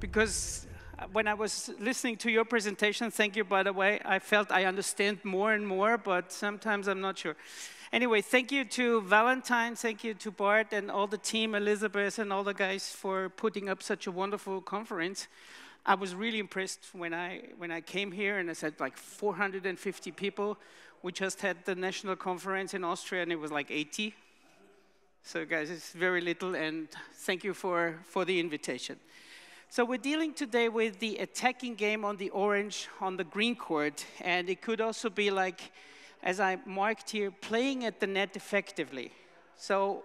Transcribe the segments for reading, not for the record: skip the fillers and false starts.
because when I was listening to your presentation, thank you, by the way, I felt I understand more and more, but sometimes I'm not sure. Anyway, thank you to Valentine, thank you to Bart and all the team, Elizabeth and all the guys for putting up such a wonderful conference. I was really impressed when I came here, and I said like 450 people. We just had the national conference in Austria, and it was like 80. So guys, it's very little, and thank you for the invitation. So we're dealing today with the attacking game on the orange, on the green court, and it could also be like, as I marked here, playing at the net effectively. So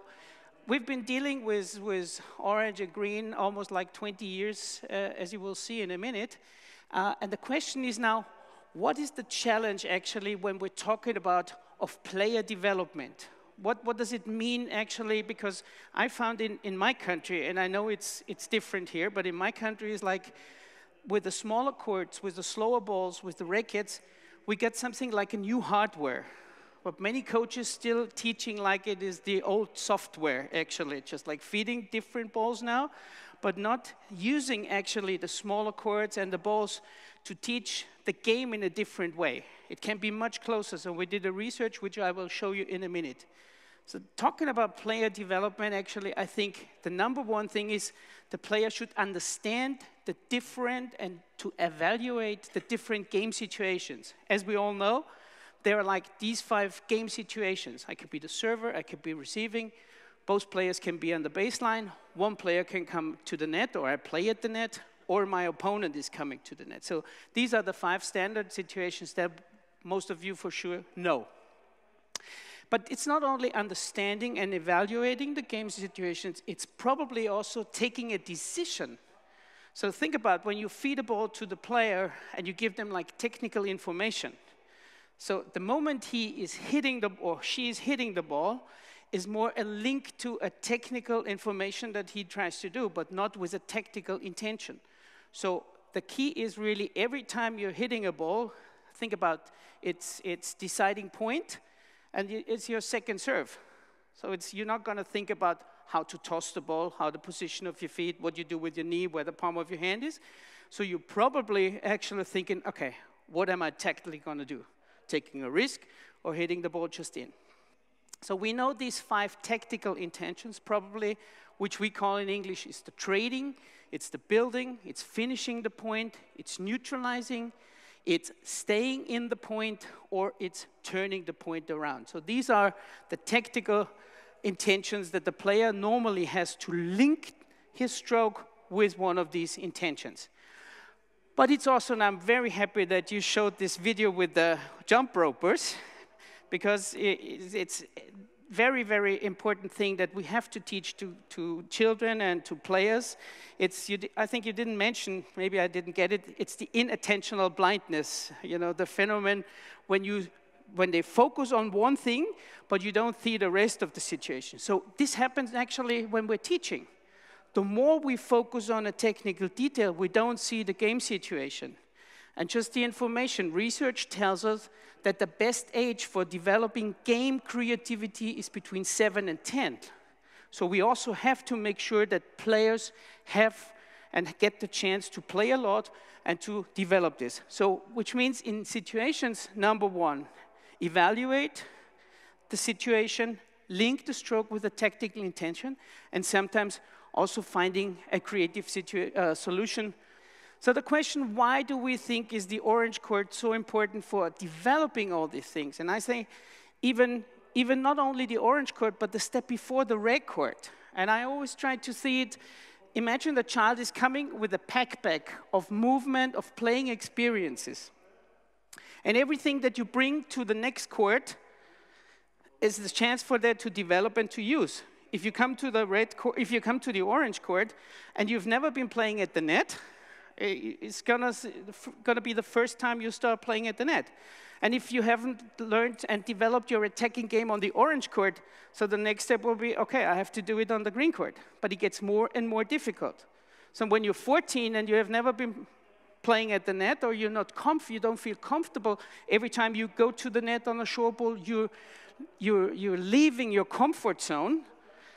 we've been dealing with orange and green almost like 20 years, as you will see in a minute. And the question is now, what is the challenge actually when we're talking about of player development? What does it mean actually? Because I found in my country, and I know it's different here, but in my country it's like with the smaller courts, with the slower balls, with the rackets, we get something like a new hardware. But many coaches still teaching like it is the old software actually, just like feeding different balls now, but not using actually the smaller courts and the balls to teach the game in a different way. It can be much closer. So we did a research, which I will show you in a minute. So talking about player development, actually, I think the number one thing is the player should understand the different and to evaluate the different game situations. As we all know, there are like these 5 game situations. I could be the server, I could be receiving. Both players can be on the baseline. One player can come to the net, or I play at the net, or my opponent is coming to the net. So these are the 5 standard situations that most of you for sure know. But it's not only understanding and evaluating the game situations, it's probably also taking a decision. So think about when you feed a ball to the player and you give them like technical information. So the moment he is hitting or she is hitting the ball is more a link to a technical information that he tries to do, but not with a tactical intention. So the key is really every time you're hitting a ball, think about its deciding point, and it's your second serve. So you're not going to think about how to toss the ball, how the position of your feet, what you do with your knee, where the palm of your hand is. So you're probably actually thinking, okay, what am I tactically going to do? Taking a risk or hitting the ball just in. So we know these 5 tactical intentions, probably, which we call in English is the trading, it's the building, it's finishing the point, it's neutralizing, it's staying in the point, or it's turning the point around. So these are the tactical intentions that the player normally has to link his stroke with one of these intentions. But it's also, and I'm very happy that you showed this video with the jump ropers, because it's very, very important thing that we have to teach to children and to players. I think you didn't mention, maybe I didn't get it, it's the inattentional blindness, you know, the phenomenon when they focus on one thing, but you don't see the rest of the situation. So this happens actually when we're teaching. The more we focus on a technical detail, we don't see the game situation. And just the information, research tells us that the best age for developing game creativity is between 7 and 10. So we also have to make sure that players have and get the chance to play a lot and to develop this. So, which means in situations, number 1, evaluate the situation, link the stroke with a tactical intention, and sometimes also finding a creative solution. So the question, why do we think is the orange court so important for developing all these things? And I say, even not only the orange court, but the step before the red court. And I always try to see it, imagine the child is coming with a backpack of movement, of playing experiences. And everything that you bring to the next court is the chance for that to develop and to use. If you come to the if you come to the orange court and you've never been playing at the net, it's gonna be the first time you start playing at the net. And if you haven't learned and developed your attacking game on the orange court, so the next step will be, okay, I have to do it on the green court. But it gets more and more difficult. So when you're 14 and you have never been playing at the net, or you don't feel comfortable, every time you go to the net on a short ball, you're leaving your comfort zone.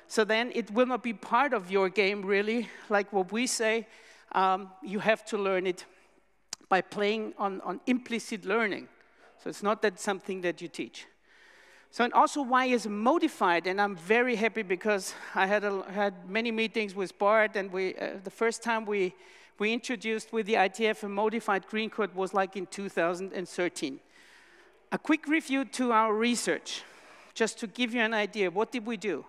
So then it will not be part of your game really, like what we say, you have to learn it by playing on implicit learning. So it's not that something that you teach. So, and also why is modified, and I'm very happy because I had many meetings with Bart, and the first time we introduced with the ITF a modified green code was like in 2013. A quick review to our research, just to give you an idea. What did we do?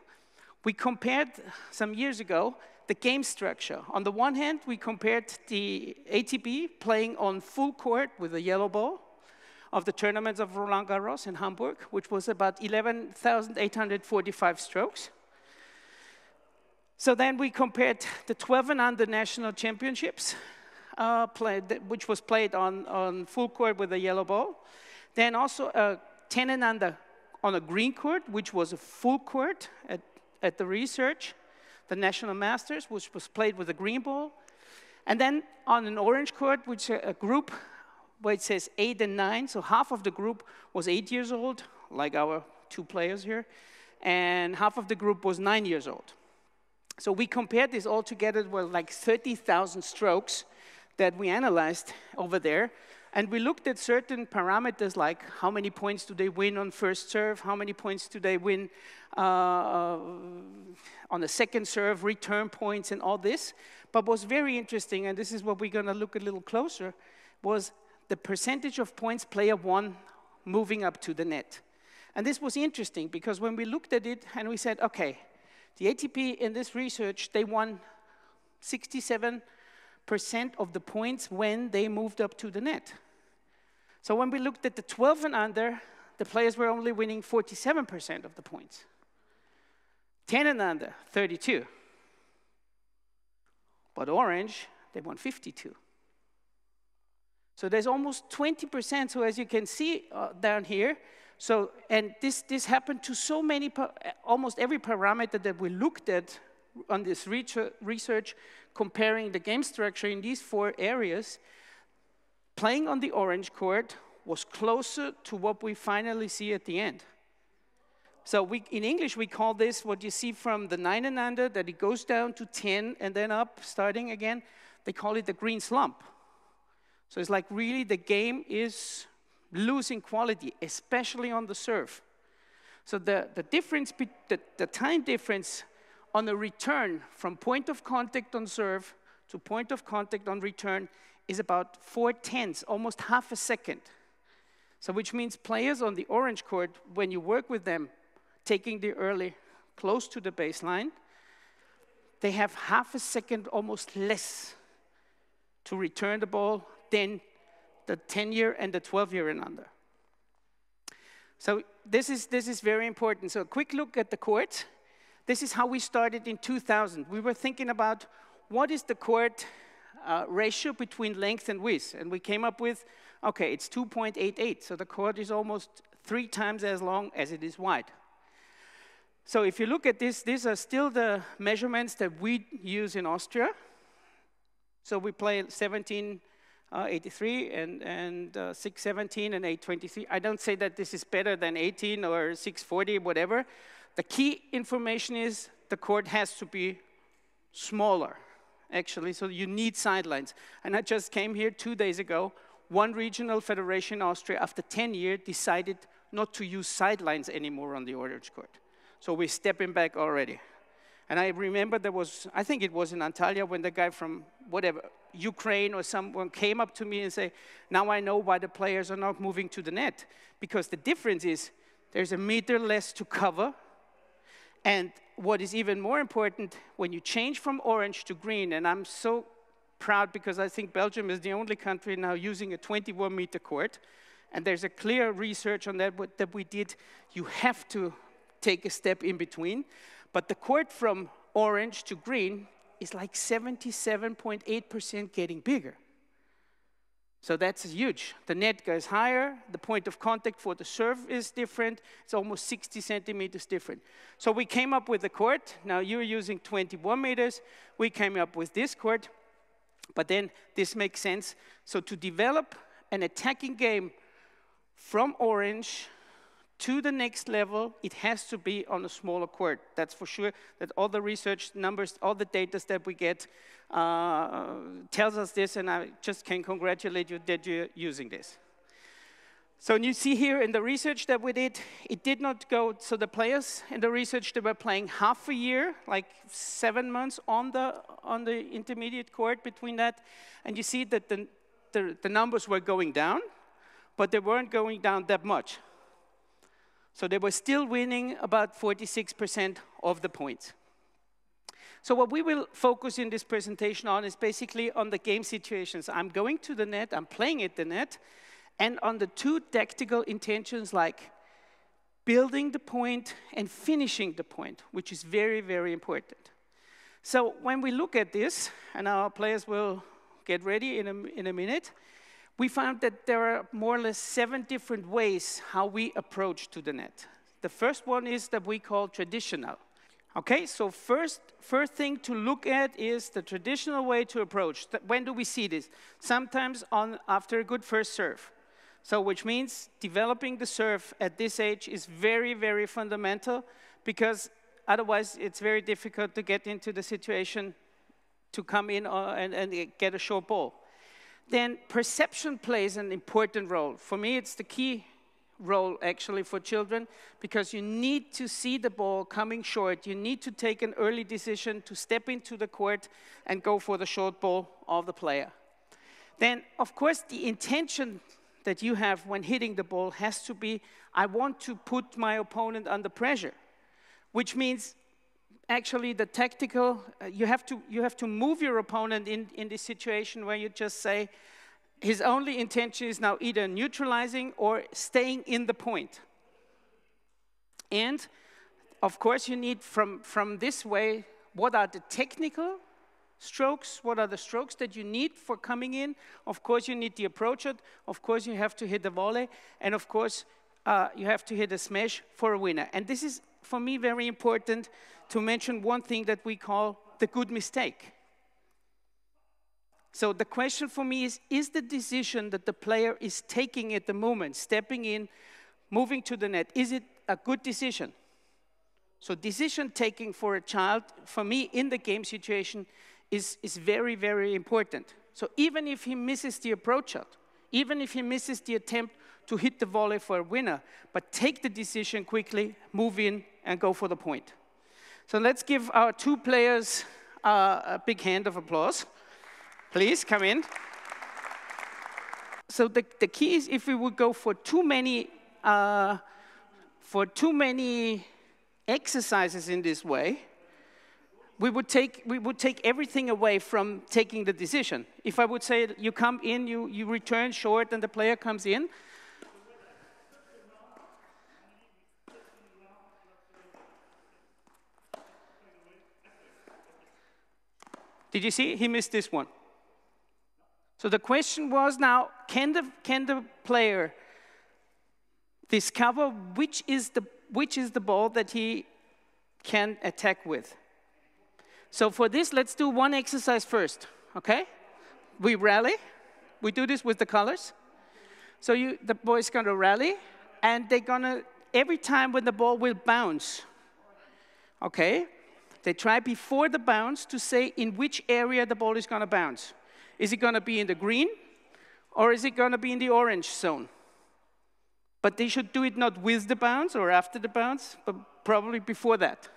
We compared, some years ago, the game structure. On the one hand, we compared the ATP playing on full court with a yellow ball of the tournaments of Roland Garros in Hamburg, which was about 11,845 strokes. So then we compared the 12 and under national championships, which was played on full court with a yellow ball. Then also 10 and under on a green court, which was a full court at the research, the National Masters, which was played with a green ball. And then on an orange court, which a group where it says 8 and 9, so half of the group was 8 years old, like our two players here, and half of the group was 9 years old. So we compared this all together with like 30,000 strokes that we analyzed over there, and we looked at certain parameters like how many points do they win on first serve, how many points do they win on the second serve, return points and all this. But what's very interesting, and this is what we're gonna look a little closer, was the percentage of points player won moving up to the net. And this was interesting because when we looked at it and we said, okay, the ATP in this research, they won 67% of the points when they moved up to the net. So when we looked at the 12 and under, the players were only winning 47% of the points. 10 and under, 32. But orange, they won 52. So there's almost 20%, so as you can see down here, so, and this happened to so many, almost every parameter that we looked at on this research, comparing the game structure in these 4 areas, playing on the orange court was closer to what we finally see at the end. So in English, we call this what you see from the 9 and under, that it goes down to 10 and then up, starting again. They call it the green slump. So it's like really the game is losing quality, especially on the serve. So the difference, the time difference on the return from point of contact on serve to point of contact on return is about 4/10, almost half a second. So which means players on the orange court, when you work with them, taking the early close to the baseline, they have half a second, almost less, to return the ball than the 10-year and the 12-year and under. So this is very important. So a quick look at the court. This is how we started in 2000. We were thinking about what is the court ratio between length and width, and we came up with, okay, it's 2.88, so the court is almost 3 times as long as it is wide. So if you look at this, these are still the measurements that we use in Austria. So we play 1783 and 617 and 823. I don't say that this is better than 18 or 640, whatever. The key information is the court has to be smaller, actually, so you need sidelines. And I just came here 2 days ago. One regional federation in Austria, after 10 years, decided not to use sidelines anymore on the orange court. So we're stepping back already. And I remember there was, I think it was in Antalya, when the guy from whatever, Ukraine or someone came up to me and said, now I know why the players are not moving to the net. Because the difference is there's a meter less to cover. And what is even more important, when you change from orange to green, and I'm so proud because I think Belgium is the only country now using a 21-meter court, and there's a clear research on that we did. You have to take a step in between. But the court from orange to green is like 77.8% getting bigger. So that's huge. The net goes higher, the point of contact for the serve is different, it's almost 60 centimeters different. So we came up with the court. Now you're using 21 meters, we came up with this court, but then this makes sense. So to develop an attacking game from orange to the next level, it has to be on a smaller court. That's for sure, that all the research numbers, all the data that we get tells us this, and I just can congratulate you that you're using this. So you see here in the research that we did, it did not go, so the players in the research, they were playing half a year, like 7 months on the intermediate court between that, and you see that the numbers were going down, but they weren't going down that much. So they were still winning about 46% of the points. So what we will focus in this presentation on is basically on the game situations. I'm going to the net, I'm playing at the net, and on the two tactical intentions like building the point and finishing the point, which is very, very important. So when we look at this, and our players will get ready in a minute, we found that there are more or less 7 different ways how we approach to the net. The first one is that we call traditional. Okay, so first thing to look at is the traditional way to approach. When do we see this? Sometimes after a good first serve. So which means developing the serve at this age is very, very fundamental, because otherwise it's very difficult to get into the situation to come in and get a short ball. Then perception plays an important role. For me, it's the key role actually for children, because you need to see the ball coming short. You need to take an early decision to step into the court and go for the short ball of the player. Then, of course, the intention that you have when hitting the ball has to be, I want to put my opponent under pressure, which means actually the tactical, you have to move your opponent in this situation where you just say, his only intention is now either neutralizing or staying in the point. And of course you need from this way, what are the technical strokes, what are the strokes that you need for coming in? Of course you need the approach it, of course you have to hit the volley, and of course you have to hit a smash for a winner. And this is, for me, very important to mention one thing that we call the good mistake. So the question for me is the decision that the player is taking at the moment, stepping in, moving to the net, is it a good decision? So decision taking for a child, for me, in the game situation, is very, very important. So even if he misses the approach shot, even if he misses the attempt to hit the volley for a winner, but take the decision quickly, move in, and go for the point. So let's give our 2 players a big hand of applause. Please, come in. So the key is, if we would go for too many exercises in this way, we would take everything away from taking the decision. If I would say, you come in, you return short, and the player comes in. Did you see? He missed this one. So the question was now, can the player discover which is the ball that he can attack with? So for this, let's do one exercise first, okay? We rally. We do this with the colors. So the boy's gonna rally, and they're gonna, every time when the ball will bounce, okay? They try before the bounce to say in which area the ball is gonna bounce. Is it gonna be in the green, or is it gonna be in the orange zone? But they should do it not with the bounce or after the bounce, but probably before that.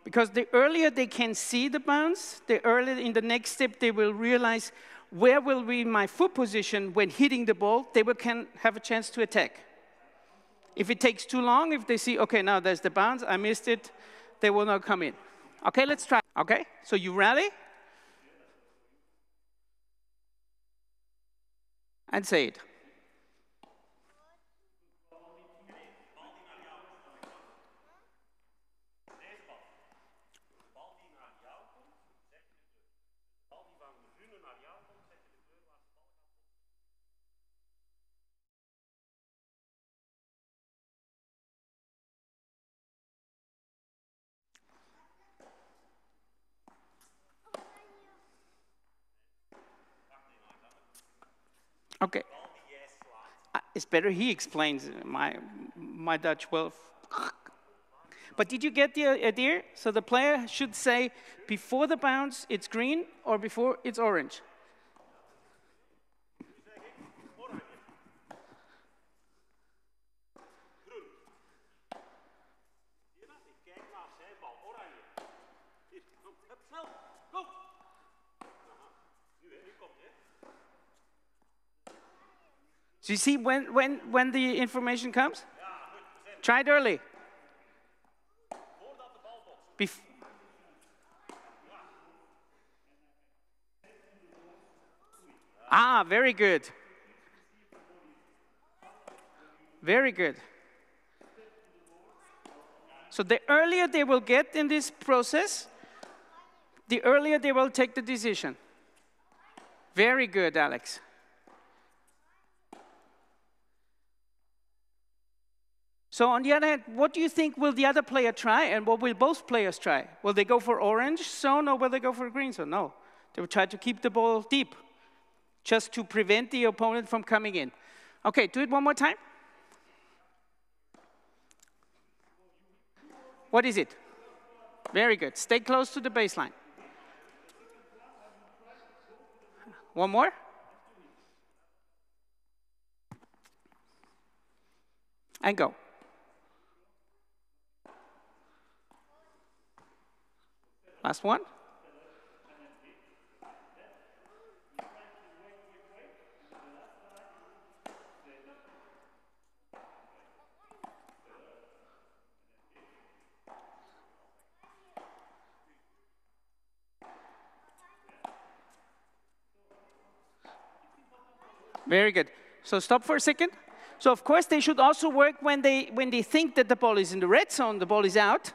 Because the earlier they can see the bounce, the earlier in the next step they will realize where will be my foot position when hitting the ball, they can have a chance to attack. If it takes too long, if they see, okay, now there's the bounce, I missed it, they will not come in. Okay, let's try. Okay, so you rally and say it. Okay. it's better he explains my Dutch well. But did you get the idea? So the player should say, before the bounce, it's green, or before it's orange. So you see when the information comes? Try it early. Very good. Very good. So the earlier they will get in this process, the earlier they will take the decision. Very good, Alex. So on the other hand, what do you think will the other player try, and what will both players try? Will they go for orange zone, or will they go for green zone? No, they will try to keep the ball deep, just to prevent the opponent from coming in. Okay, do it one more time. What is it? Very good. Stay close to the baseline. One more. And go. Last one. Very good. So stop for a second. So of course they should also work when they think that the ball is in the red zone, the ball is out.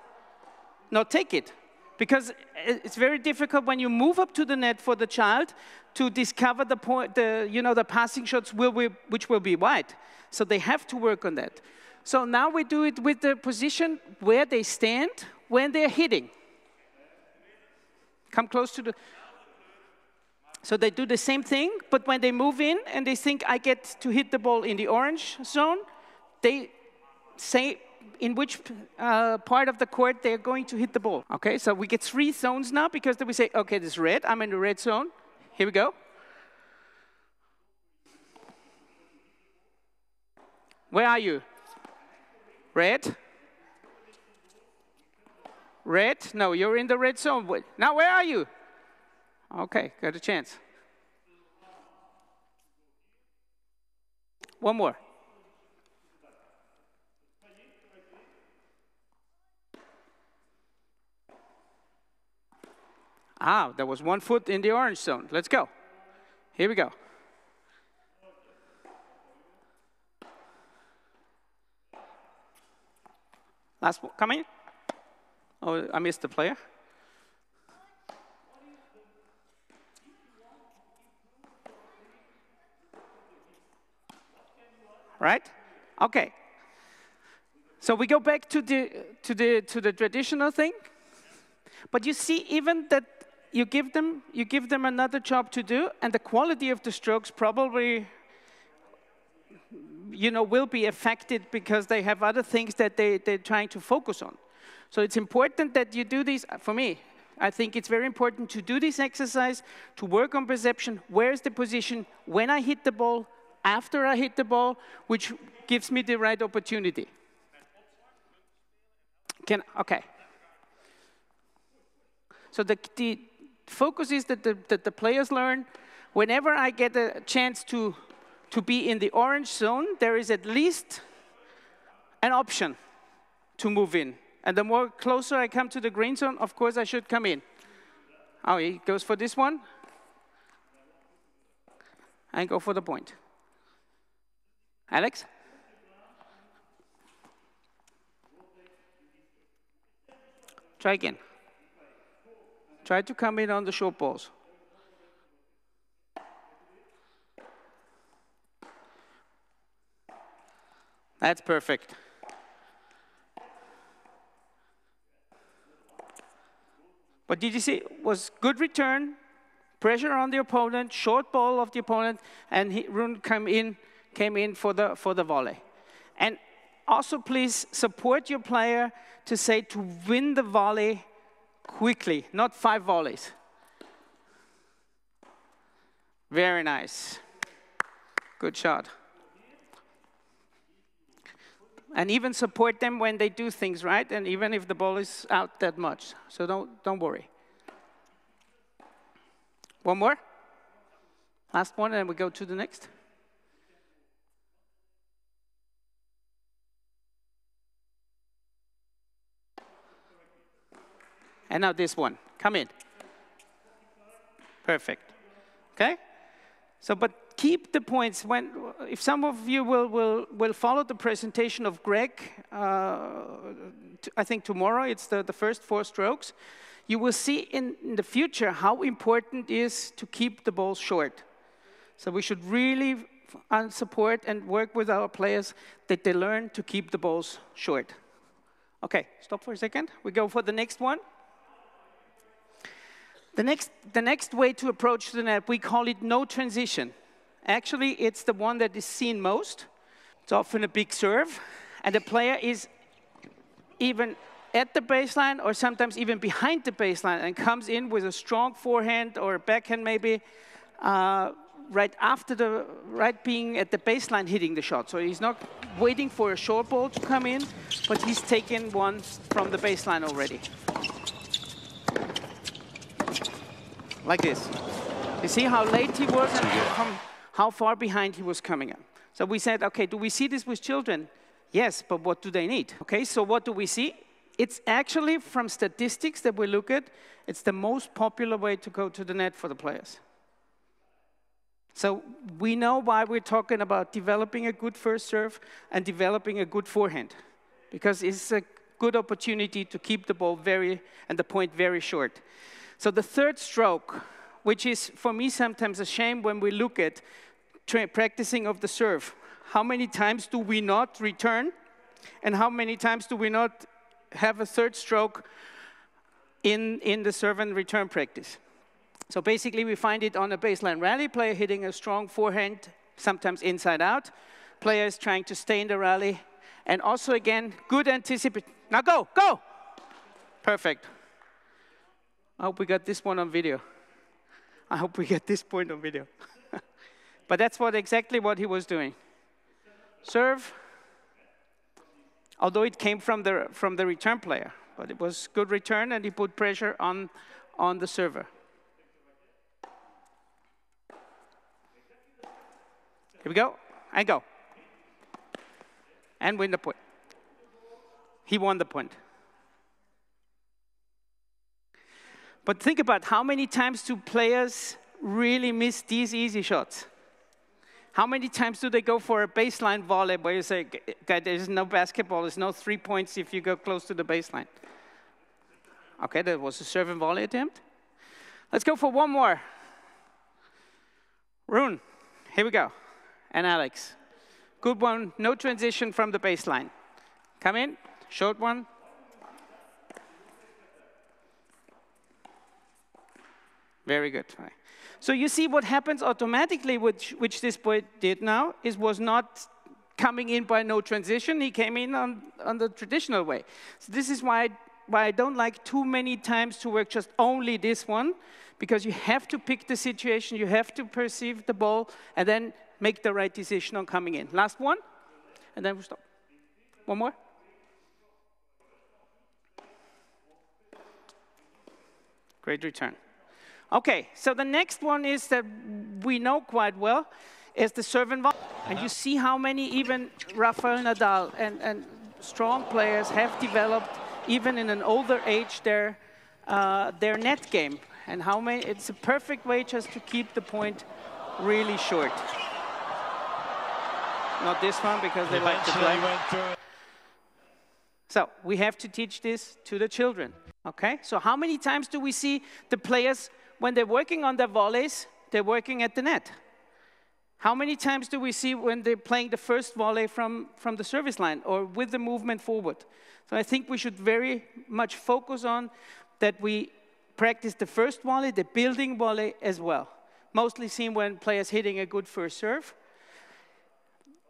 Not take it. Because it's very difficult when you move up to the net for the child to discover the passing shots which will be wide. So they have to work on that. So now we do it with the position where they stand when they're hitting. Come close to the... So they do the same thing, but when they move in and they think I get to hit the ball in the orange zone, they say in which part of the court they're going to hit the ball. Okay, so we get 3 zones now, because then we say, okay, this is red, I'm in the red zone. Here we go. Where are you? Red? Red? No, you're in the red zone. Now where are you? Okay, got a chance. One more. There was 1 foot in the orange zone. Let's go. Here we go. Last one, come in. Oh, I missed the player. Right? Okay. So we go back to the traditional thing. But you see, even that you give them another job to do, and the quality of the strokes probably, will be affected because they have other things that they're trying to focus on. So it's important that you do this. For me, I think it's very important to do this exercise, to work on perception. Where's the position when I hit the ball, after I hit the ball, which gives me the right opportunity. Okay. So the focus is that the players learn, whenever I get a chance to be in the orange zone, there is at least an option to move in. And the more closer I come to the green zone, of course I should come in. Oh, he goes for this one. And go for the point. Alex? Try again. Try to come in on the short balls. That's perfect. But did you see, it was good return, pressure on the opponent, short ball of the opponent, and Rune come in came in for the volley. And also, please support your player to say to win the volley quickly, not 5 volleys. Very nice. Good shot. And even support them when they do things right, and even if the ball is out that much. So don't worry. One more. Last one, and we go to the next. And now this one. Come in. Perfect. Okay? So, but keep the points. If some of you will follow the presentation of Greg, I think tomorrow, it's the first 4 strokes, you will see in the future how important it is to keep the ball short. So we should really support and work with our players that they learn to keep the balls short. Okay, stop for a second. We go for the next one. The next way to approach the net, we call it no transition. Actually, it's the one that is seen most. It's often a big serve, and the player is even at the baseline or sometimes even behind the baseline and comes in with a strong forehand or a backhand maybe right being at the baseline hitting the shot. So he's not waiting for a short ball to come in, but he's taken one from the baseline already. Like this. You see how late he was and how far behind he was coming up. So we said, okay, do we see this with children? Yes, but what do they need? Okay, so what do we see? It's actually, from statistics that we look at, it's the most popular way to go to the net for the players. So we know why we're talking about developing a good first serve and developing a good forehand, because it's a good opportunity to keep the ball and the point very short. So the third stroke, which is for me sometimes a shame when we look at practicing of the serve. How many times do we not return? And how many times do we not have a third stroke in the serve and return practice? So basically we find it on a baseline rally, player hitting a strong forehand, sometimes inside out. Player is trying to stay in the rally. And also again, good anticipation. Now go, go! Perfect. I hope we got this one on video. I hope we get this point on video. But that's exactly what he was doing. Serve, although it came from the return player, but it was good return and he put pressure on the server. Here we go, and go. And win the point. He won the point. But think about how many times do players really miss these easy shots? How many times do they go for a baseline volley where you say, "Guy, there's no basketball, there's no 3 points if you go close to the baseline"? Okay, that was a serve and volley attempt. Let's go for one more. Rune, here we go. And Alex. Good one, no transition from the baseline. Come in, short one. Very good. So you see what happens automatically, which this boy did now, was not coming in by no transition. He came in on the traditional way. So this is why I don't like too many times to work just only this one, because you have to pick the situation, you have to perceive the ball, and then make the right decision on coming in. Last one, and then we stop. One more. Great return. Okay, so the next one is that we know quite well, is the serve and volley. And you see how many even Rafael Nadal and strong players have developed, even in an older age, their net game. And how many, it's a perfect way just to keep the point really short. Not this one, because they like to play. So we have to teach this to the children. Okay, so how many times do we see the players, when they're working on their volleys, they're working at the net? How many times do we see when they're playing the first volley from the service line or with the movement forward? So I think we should very much focus on that we practice the first volley, the building volley as well. Mostly seen when players hitting a good first serve.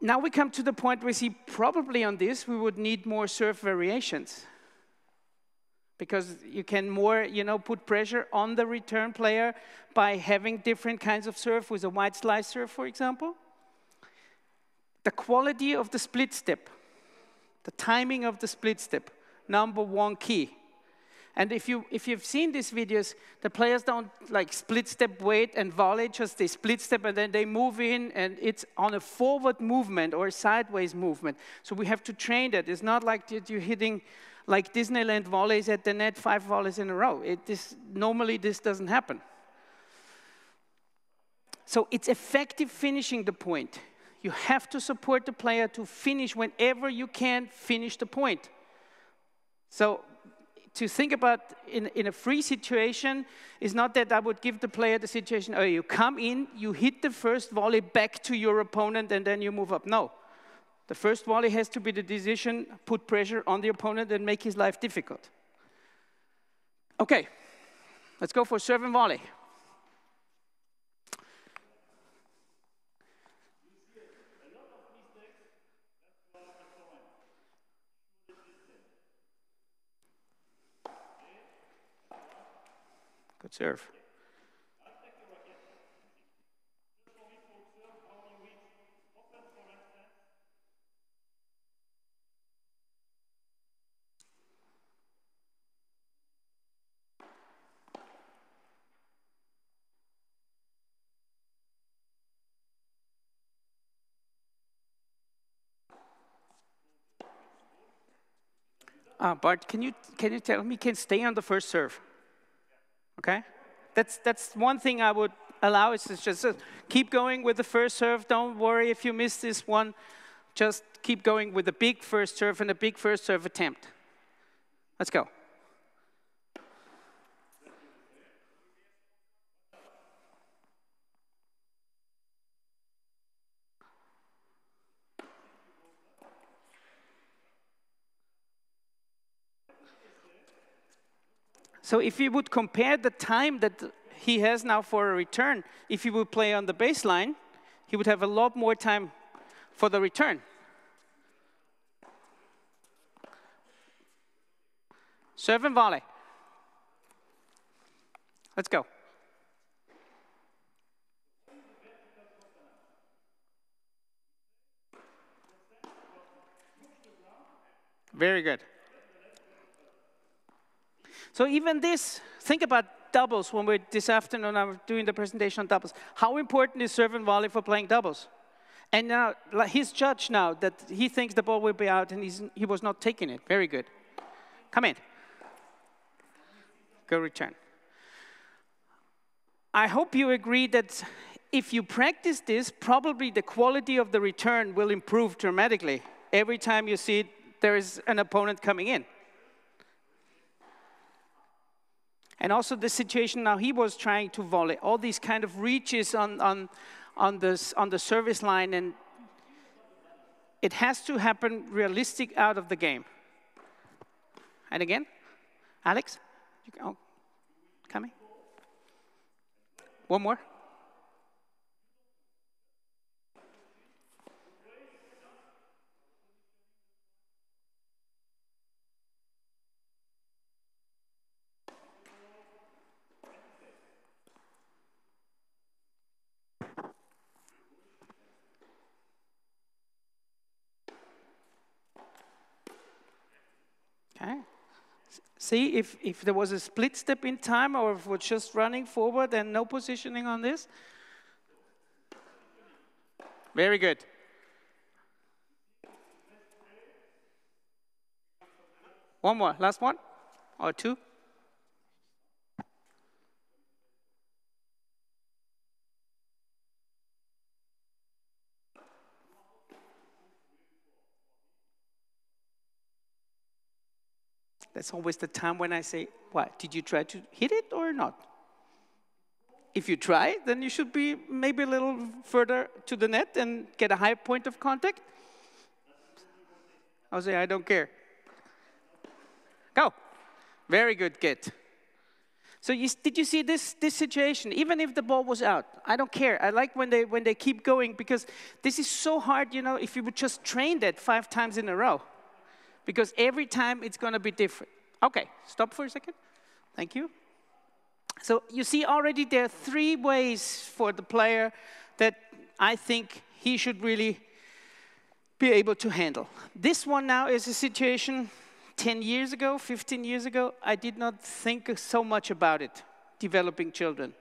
Now we come to the point where we see probably on this we would need more serve variations. Because you can more, put pressure on the return player by having different kinds of serve with a wide slice serve, for example. The quality of the split step, the timing of the split step, #1 key. And if you've seen these videos, the players don't like split step, wait, and volley, just they split step and then they move in, and it's on a forward movement or a sideways movement. So we have to train that. It's not like you're hitting like Disneyland volleys at the net, 5 volleys in a row. Normally this doesn't happen. So it's effective finishing the point. You have to support the player to finish whenever you can finish the point. So to think about in a free situation is not that I would give the player the situation, oh, you come in, you hit the first volley back to your opponent, and then you move up. No. The first volley has to be the decision, put pressure on the opponent and make his life difficult. Okay, let's go for serve and volley. Good serve. Bart, can you tell me, can stay on the first serve? Okay? That's one thing I would allow, is just keep going with the first serve. Don't worry if you miss this one. Just keep going with the big first serve and a big first serve attempt. Let's go. So if you would compare the time that he has now for a return, if he would play on the baseline, he would have a lot more time for the return. Serve and volley. Let's go. Very good. So even this, think about doubles when this afternoon I'm doing the presentation on doubles. How important is serve and volley for playing doubles? And now he's judged now that he thinks the ball will be out and he was not taking it. Very good. Come in. Go return. I hope you agree that if you practice this, probably the quality of the return will improve dramatically every time you see there is an opponent coming in. And also the situation now, he was trying to volley, all these kind of reaches on the service line, and it has to happen realistic out of the game. And again, Alex, coming. One more. Okay. See if there was a split step in time, or if we're just running forward and no positioning on this. Very good. One more, last one, or two. That's always the time when I say, what, did you try to hit it or not? If you try, then you should be maybe a little further to the net and get a high point of contact. I'll say, I don't care. Go. Very good, get. So did you see this situation? Even if the ball was out, I don't care. I like when they keep going, because this is so hard, you know, if you would just train that 5 times in a row. Because every time it's going to be different. Okay, stop for a second. Thank you. So you see already there are 3 ways for the player that I think he should really be able to handle. This one now is a situation 10 years ago, 15 years ago, I did not think so much about it, developing children.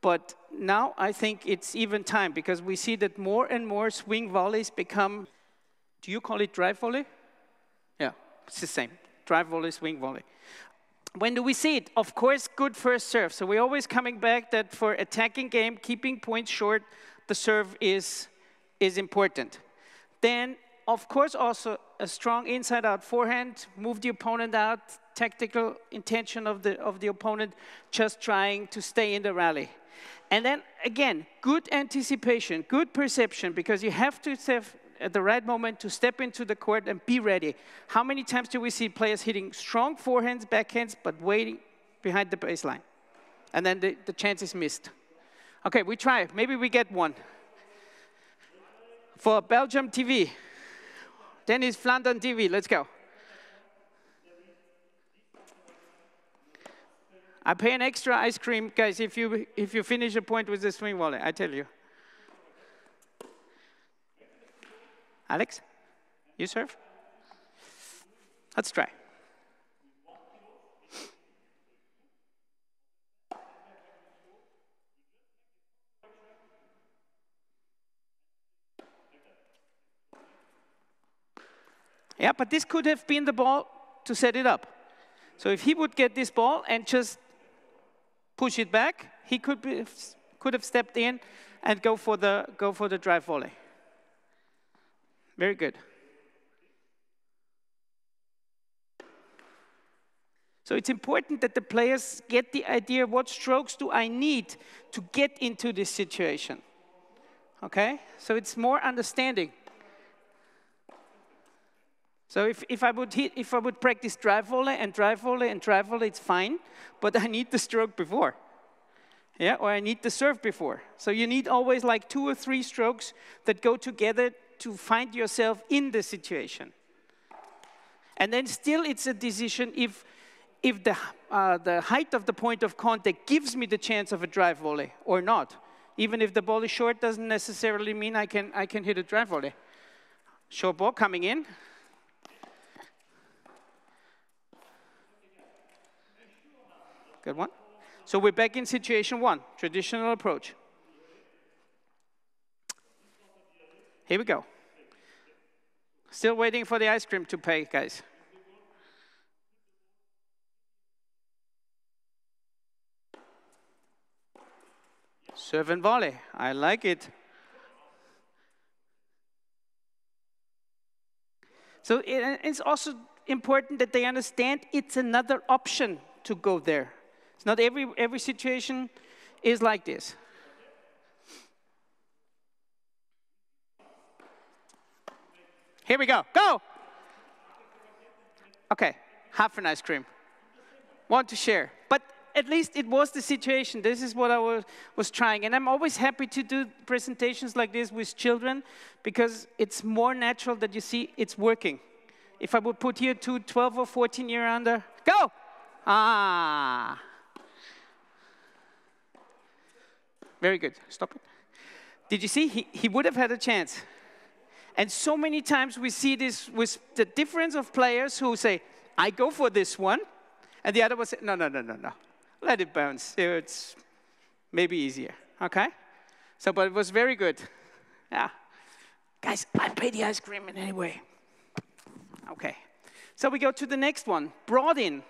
But now I think it's even time, because we see that more and more swing volleys become, do you call it drive volley? Yeah, it's the same, drive volley, swing volley. When do we see it? Of course, good first serve. So we're always coming back that for attacking game, keeping points short, the serve is important. Then, of course, also a strong inside-out forehand, move the opponent out, tactical intention of the opponent, just trying to stay in the rally. And then, again, good anticipation, good perception, because you have to have at the right moment to step into the court and be ready. How many times do we see players hitting strong forehands, backhands, but waiting behind the baseline? And then the chance is missed. Okay, we try. Maybe we get one. For Belgium TV. Dennis Flandern TV, let's go. I pay an extra ice cream, guys, if you finish a point with the swing volley, I tell you. Alex, you serve? Let's try. Yeah, but this could have been the ball to set it up. So if he would get this ball and just push it back, he could have stepped in and go for the drive volley. Very good. So it's important that the players get the idea, what strokes do I need to get into this situation? Okay? So it's more understanding. So if I would practice drive volley and drive volley and drive volley, it's fine, but I need the stroke before. Yeah, or I need the serve before. So you need always like 2 or 3 strokes that go together to find yourself in the situation. And then still it's a decision if the height of the point of contact gives me the chance of a drive volley or not. Even if the ball is short, doesn't necessarily mean I can hit a drive volley. Short ball coming in. Good one. So we're back in situation 1, traditional approach. Here we go. Still waiting for the ice cream to pay, guys. Serve and volley. I like it. So it's also important that they understand it's another option to go there. It's not every situation is like this. Here we go. Go! Okay, half an ice cream. Want to share. But at least it was the situation. This is what I was trying. And I'm always happy to do presentations like this with children, because it's more natural that you see it's working. If I would put here 2 12 or 14 year under, go! Ah. Very good. Stop it. Did you see? He would have had a chance. And so many times we see this with the difference of players who say, I go for this one. And the other one say, no. Let it bounce. It's maybe easier. Okay? So, but it was very good. Yeah. Guys, I pay the ice cream in any way. Okay. So we go to the next one. Brought in.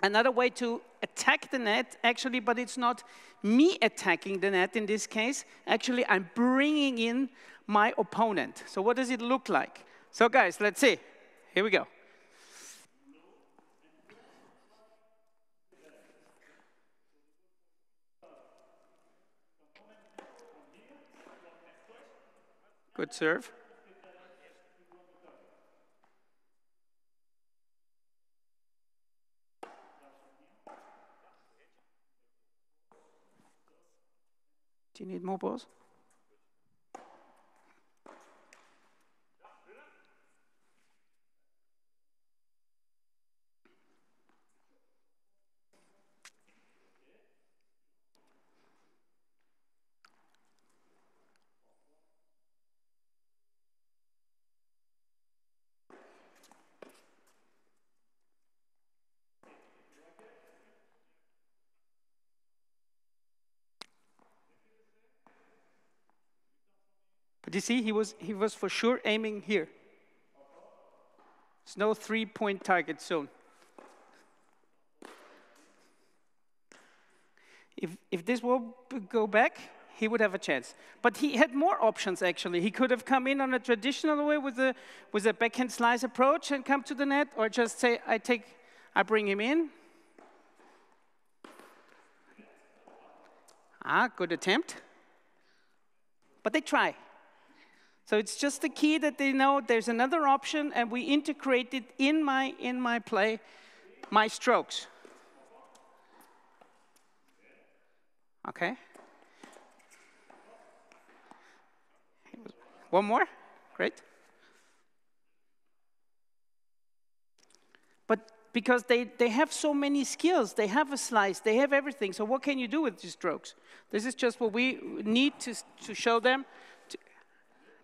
Another way to attack the net, actually, but it's not me attacking the net in this case. Actually, I'm bringing in my opponent. So what does it look like? So guys, let's see. Here we go. Good serve. Do you need more balls? But you see, he was for sure aiming here. There's no 3-point target zone. If this will go back, he would have a chance. But he had more options, actually. He could have come in on a traditional way with a backhand slice approach and come to the net, or just say, I bring him in. Good attempt. But they try. So it's just the key that they know there's another option, and we integrate it in my play, my strokes. Okay. One more? Great. But because they have so many skills, they have a slice, they have everything. So what can you do with these strokes? This is just what we need to show them.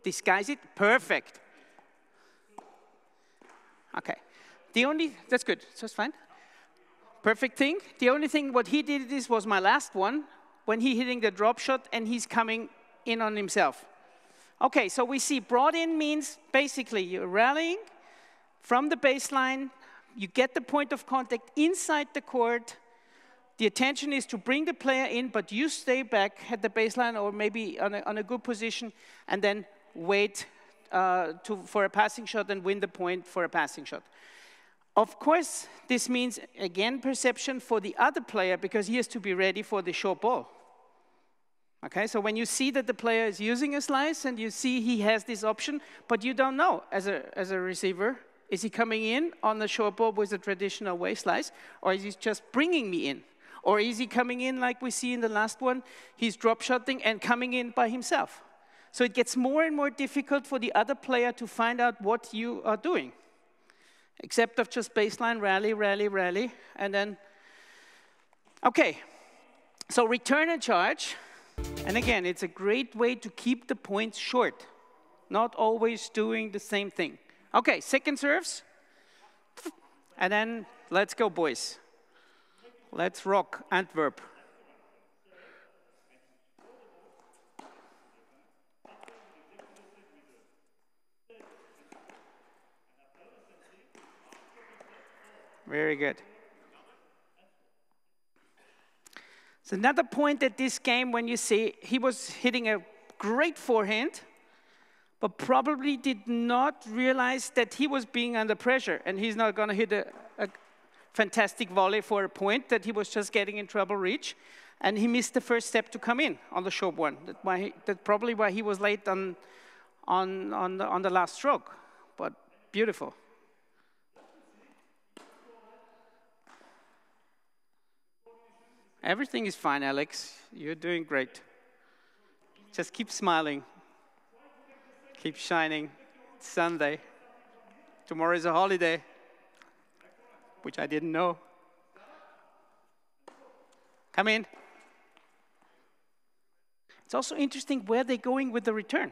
Disguise it, perfect. Okay, that's good, that's fine. Perfect thing. The only thing what he did was my last one, when he hitting the drop shot and he's coming in on himself. Okay, so we see brought in means basically you're rallying from the baseline, you get the point of contact inside the court, the attention is to bring the player in, but you stay back at the baseline or maybe on a good position, and then wait for a passing shot and win the point for a passing shot. Of course, this means, again, perception for the other player, because he has to be ready for the short ball. Okay, so when you see that the player is using a slice and you see he has this option, but you don't know as a receiver, is he coming in on the short ball with a traditional way slice, or is he just bringing me in? Or is he coming in like we see in the last one, he's drop shotting and coming in by himself? So it gets more and more difficult for the other player to find out what you are doing. Except of just baseline, rally, rally, rally, and then, okay. So return and charge, and again, it's a great way to keep the points short, not always doing the same thing. Okay, second serves, and then let's go, boys. Let's rock Antwerp. Very good. So another point at this game, when you see he was hitting a great forehand, but probably did not realize that he was being under pressure, and he's not going to hit a fantastic volley for a point, that he was just getting in trouble reach, and he missed the first step to come in on the short one. That's probably why he was late on the last stroke, but beautiful. Everything is fine, Alex. You're doing great. Just keep smiling. Keep shining. It's Sunday. Tomorrow is a holiday, which I didn't know. Come in. It's also interesting where they're going with the return.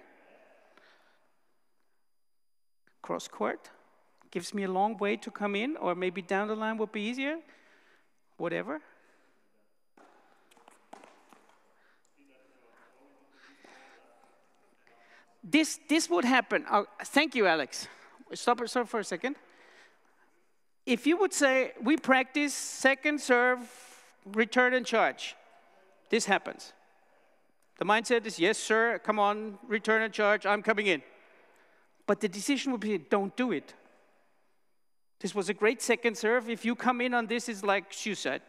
Cross court gives me a long way to come in, or maybe down the line would be easier. Whatever. This would happen. Oh, thank you, Alex. Stop for a second. If you would say, we practice second serve, return and charge, this happens. The mindset is, yes, sir, come on, return and charge, I'm coming in. But the decision would be, don't do it. This was a great second serve. If you come in on this, it's like suicide.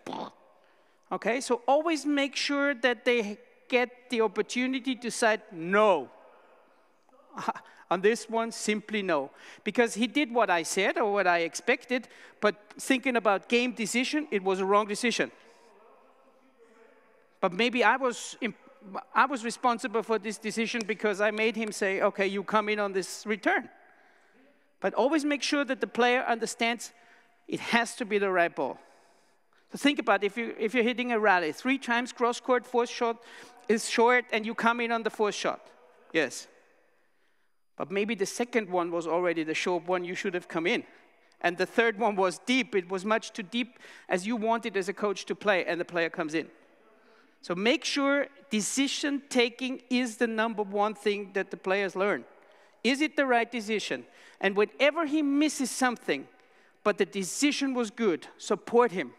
Okay, so always make sure that they get the opportunity to say no. On this one, simply no. Because he did what I said or what I expected, but thinking about game decision, it was a wrong decision. But maybe I was I was responsible for this decision because I made him say, okay, you come in on this return. But always make sure that the player understands it has to be the right ball. So think about if you're hitting a rally, 3 times cross court, 4th shot is short, and you come in on the 4th shot. Yes. But maybe the 2nd one was already the short one, you should have come in. And the 3rd one was deep. It was much too deep as you wanted as a coach to play, and the player comes in. So make sure decision-taking is the #1 thing that the players learn. Is it the right decision? And whenever he misses something, but the decision was good, support him.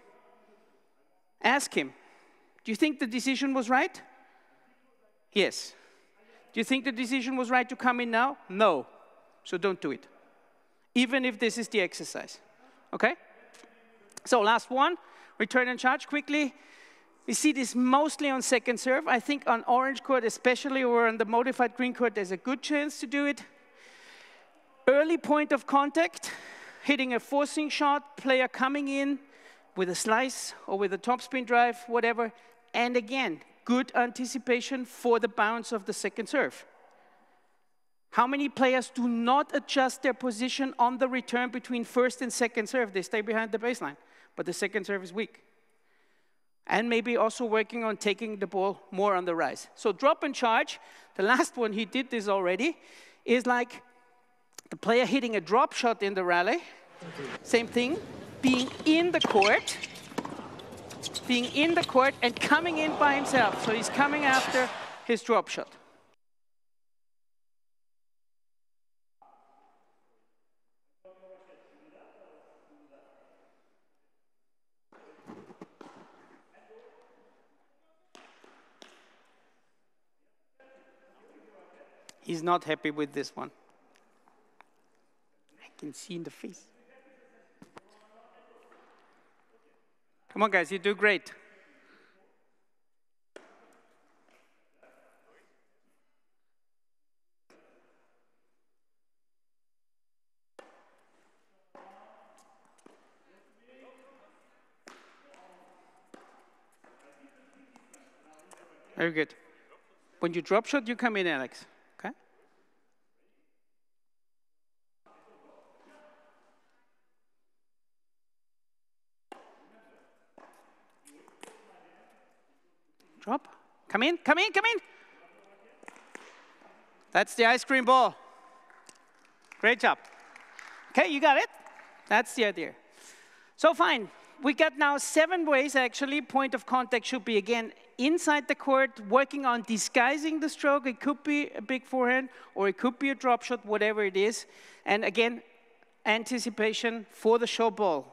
Ask him, do you think the decision was right? Yes. Do you think the decision was right to come in now? No. So don't do it. Even if this is the exercise. Okay? So last one, return and charge quickly. We see this mostly on second serve. I think on orange court especially, or on the modified green court, there's a good chance to do it. Early point of contact, hitting a forcing shot, player coming in with a slice or with a topspin drive, whatever. And again, good anticipation for the bounce of the second serve. How many players do not adjust their position on the return between first and second serve? They stay behind the baseline, but the second serve is weak. And maybe also working on taking the ball more on the rise. So drop and charge, the last one, he did this already, is like the player hitting a drop shot in the rally. Same thing, being in the court and coming in by himself. So he's coming after his drop shot. He's not happy with this one. I can see in the face. Come on, guys, you do great. Very good. When you drop shot, you come in, Alex. Okay? Drop. Come in, come in, come in. That's the ice cream ball. Great job. Okay, you got it? That's the idea. So fine. We got now 7 ways, actually. Point of contact should be, again, inside the court, working on disguising the stroke. It could be a big forehand, or it could be a drop shot, whatever it is. And again, anticipation for the short ball.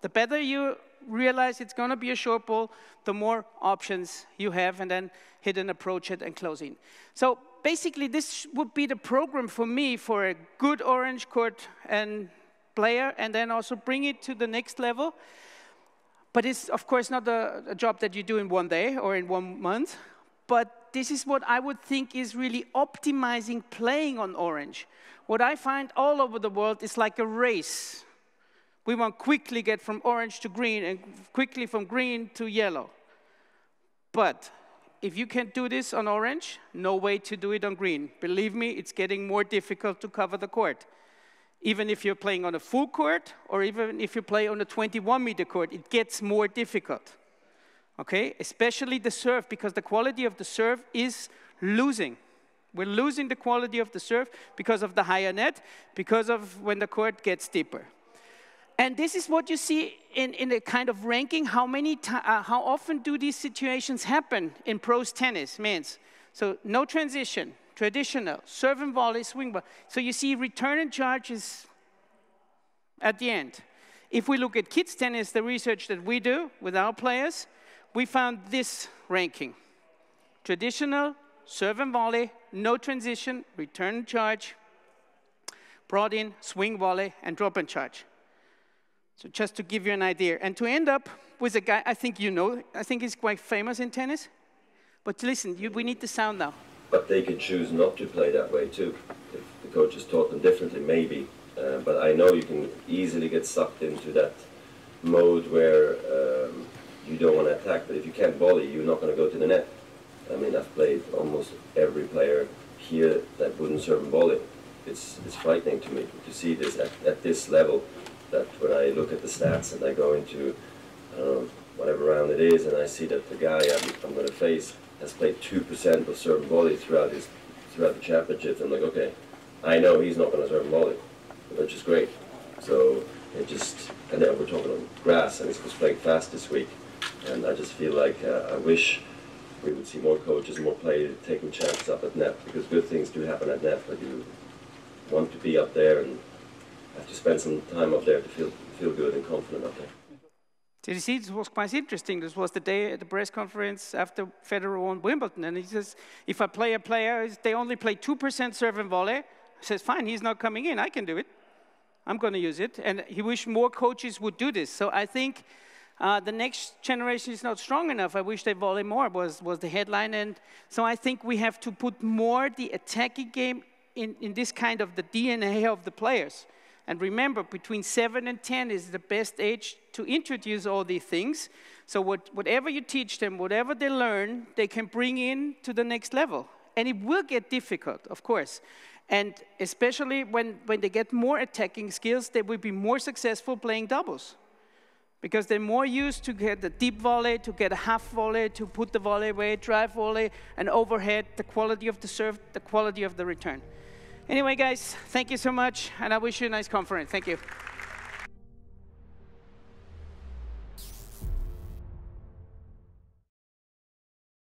The better you realize it's going to be a short ball, the more options you have, and then hit and approach it and close in. So basically, this would be the program for me for a good orange court and player, and then also bring it to the next level. But it's, of course, not a job that you do in 1 day or in 1 month. But this is what I would think is really optimizing playing on orange. What I find all over the world is like a race. We want quickly get from orange to green and quickly from green to yellow. But if you can't do this on orange, no way to do it on green. Believe me, it's getting more difficult to cover the court. Even if you're playing on a full court, or even if you play on a 21-meter court, it gets more difficult. Okay? Especially the serve, because the quality of the serve is losing. We're losing the quality of the serve because of the higher net, because of when the court gets deeper. And this is what you see in a kind of ranking. How often do these situations happen in pros tennis, men's? So no transition, traditional, serve and volley, swing ball. So you see return and charge is at the end. If we look at kids tennis, the research that we do with our players, we found this ranking. Traditional, serve and volley, no transition, return and charge, brought in, swing volley, and drop and charge. So just to give you an idea. And to end up with a guy, I think you know, I think he's quite famous in tennis. But listen, we need the sound now. But they could choose not to play that way too, if the coaches taught them differently, maybe. But I know you can easily get sucked into that mode where you don't want to attack. But if you can't volley, you're not going to go to the net. I mean, I've played serve and volley. It's frightening to me to see this at this level, that when I look at the stats and I go into whatever round it is and I see that the guy I'm going to face has played 2% of serve and volley throughout the championships, I'm like, okay, I know he's not going to serve and volley, which is great. So and then we're talking on grass, and he was playing fast this week, and I just feel like I wish we would see more coaches, more players taking chances up at net, because good things do happen at net, but you want to be up there and have to spend some time up there to feel good and confident up there. Did you see, this was quite interesting. This was the day at the press conference after Federer won Wimbledon, and he says, if I play a player, they only play 2% serve and volley, I says, fine, he's not coming in, I can do it. I'm going to use it. And he wished more coaches would do this. So I think the next generation is not strong enough. I wish they volley more, was the headline. And so I think we have to put more the attacking game in this kind of the DNA of the players. And remember, between 7 and 10 is the best age to introduce all these things. So whatever you teach them, whatever they learn, they can bring in to the next level. And it will get difficult, of course. And especially when they get more attacking skills, they will be more successful playing doubles. Because they're more used to get the deep volley, to get a half volley, to put the volley away, drive volley, and overhead, the quality of the serve, the quality of the return. Anyway, guys, thank you so much, and I wish you a nice conference. Thank you.